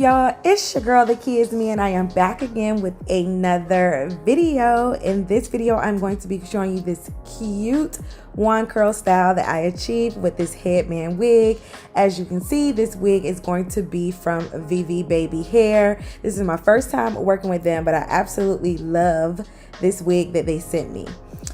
y'all, it's your girl the Key Is Me, and I am back again with another video. In this video I'm going to be showing you this cute wand curl style that I achieved with this headband wig. As you can see, this wig is going to be from Vivibabihair. This is my first time working with them, but I absolutely love this wig that they sent me.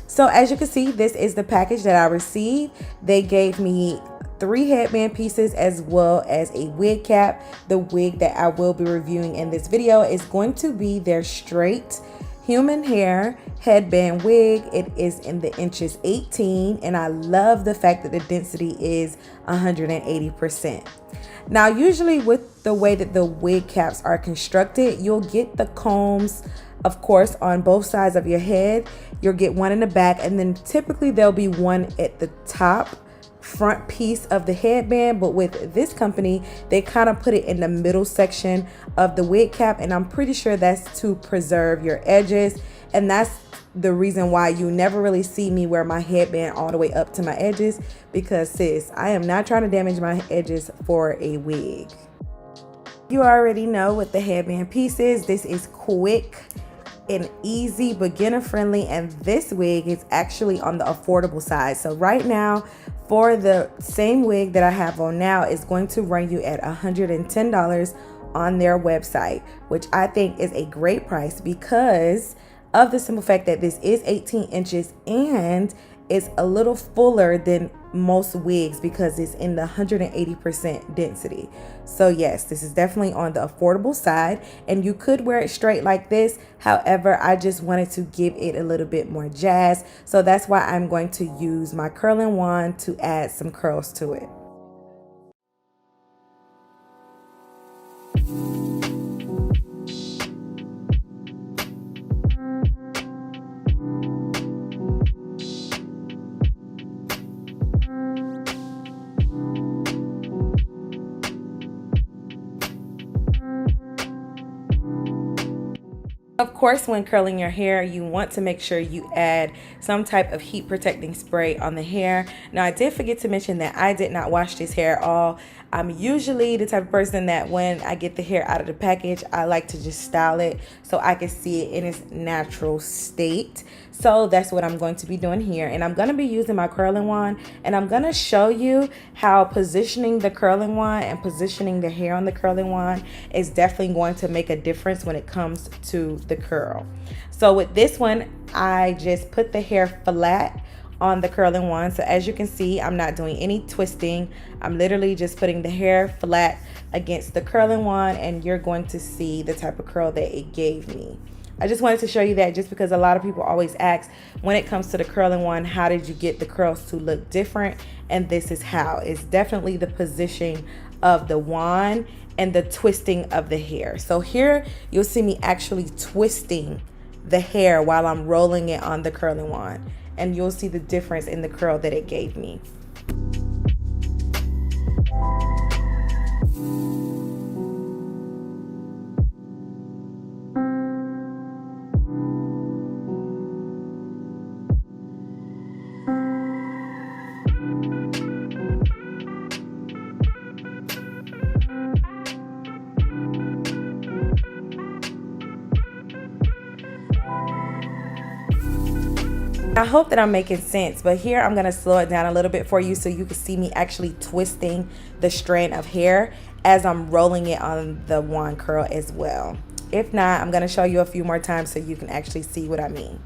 So as you can see, this is the package that I received. They gave me 3 headband pieces as well as a wig cap. The wig that I will be reviewing in this video is going to be their straight human hair headband wig. It is in the inches 18, and I love the fact that the density is 180%. Now, usually with the way that the wig caps are constructed, you'll get the combs, of course, on both sides of your head. You'll get one in the back, and then typically there'll be one at the top front piece of the headband. But with this company, they kind of put it in the middle section of the wig cap, and I'm pretty sure that's to preserve your edges. And that's the reason why you never really see me wear my headband all the way up to my edges, because sis, I am not trying to damage my edges for a wig. You already know with the headband pieces, this is quick and easy, beginner friendly, and this wig is actually on the affordable side. So right now, for the same wig that I have on now, is going to run you at $110 on their website, which I think is a great price because of the simple fact that this is 18 inches and it's a little fuller than most wigs because it's in the 180% density. So yes, this is definitely on the affordable side, and you could wear it straight like this. However, I just wanted to give it a little bit more jazz, so that's why I'm going to use my curling wand to add some curls to it. Of course, when curling your hair, you want to make sure you add some type of heat protecting spray on the hair. Now, I did forget to mention that I did not wash this hair at all. I'm usually the type of person that when I get the hair out of the package, I like to just style it so I can see it in its natural state. So that's what I'm going to be doing here, and I'm going to be using my curling wand, and I'm going to show you how positioning the curling wand and positioning the hair on the curling wand is definitely going to make a difference when it comes to the curl. So with this one, I just put the hair flat on the curling wand. So as you can see, I'm not doing any twisting. I'm literally just putting the hair flat against the curling wand, and you're going to see the type of curl that it gave me. I just wanted to show you that just because a lot of people always ask when it comes to the curling wand, how did you get the curls to look different? And this is how. It's definitely the positioning of the wand and the twisting of the hair. So here you'll see me actually twisting the hair while I'm rolling it on the curling wand, and you'll see the difference in the curl that it gave me. I hope that I'm making sense, but here I'm going to slow it down a little bit for you so you can see me actually twisting the strand of hair as I'm rolling it on the wand curl as well. If not, I'm going to show you a few more times so you can actually see what I mean.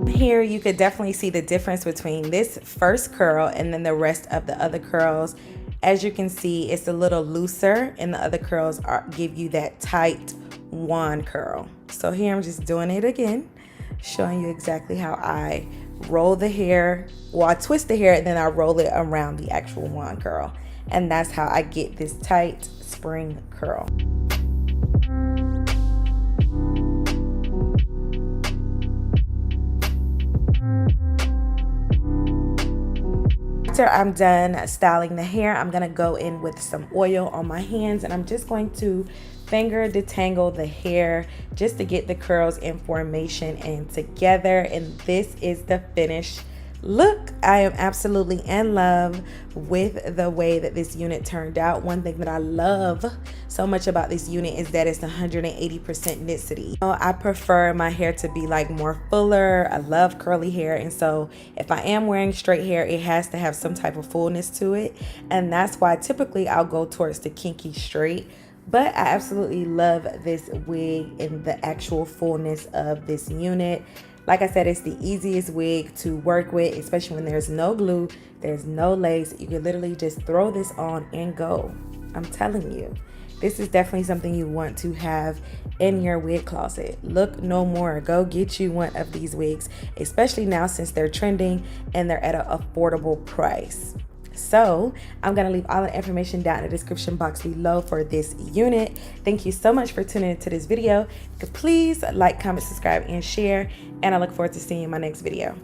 Here you could definitely see the difference between this first curl and then the rest of the other curls. As you can see, it's a little looser, and the other curls give you that tight wand curl. So here I'm just doing it again showing you exactly how I roll the hair. Well, I twist the hair and then I roll it around the actual wand curl. And that's how I get this tight spring curl. After I'm done styling the hair, I'm gonna go in with some oil on my hands and I'm just going to finger detangle the hair just to get the curls in formation and together. And this is the finished look. I am absolutely in love with the way that this unit turned out. One thing that I love so much about this unit is that it's 180% knitcity. I prefer my hair to be like more fuller. I love curly hair, and so if I am wearing straight hair, it has to have some type of fullness to it, and that's why typically I'll go towards the kinky straight. But I absolutely love this wig and the actual fullness of this unit. Like I said, it's the easiest wig to work with, especially when there's no glue, there's no lace. You can literally just throw this on and go. I'm telling you, this is definitely something you want to have in your wig closet. Look no more. Go get you one of these wigs, especially now since they're trending and they're at an affordable price. So I'm going to leave all the information down in the description box below for this unit. Thank you so much for tuning into this video. Please like, comment, subscribe, and share. And I look forward to seeing you in my next video.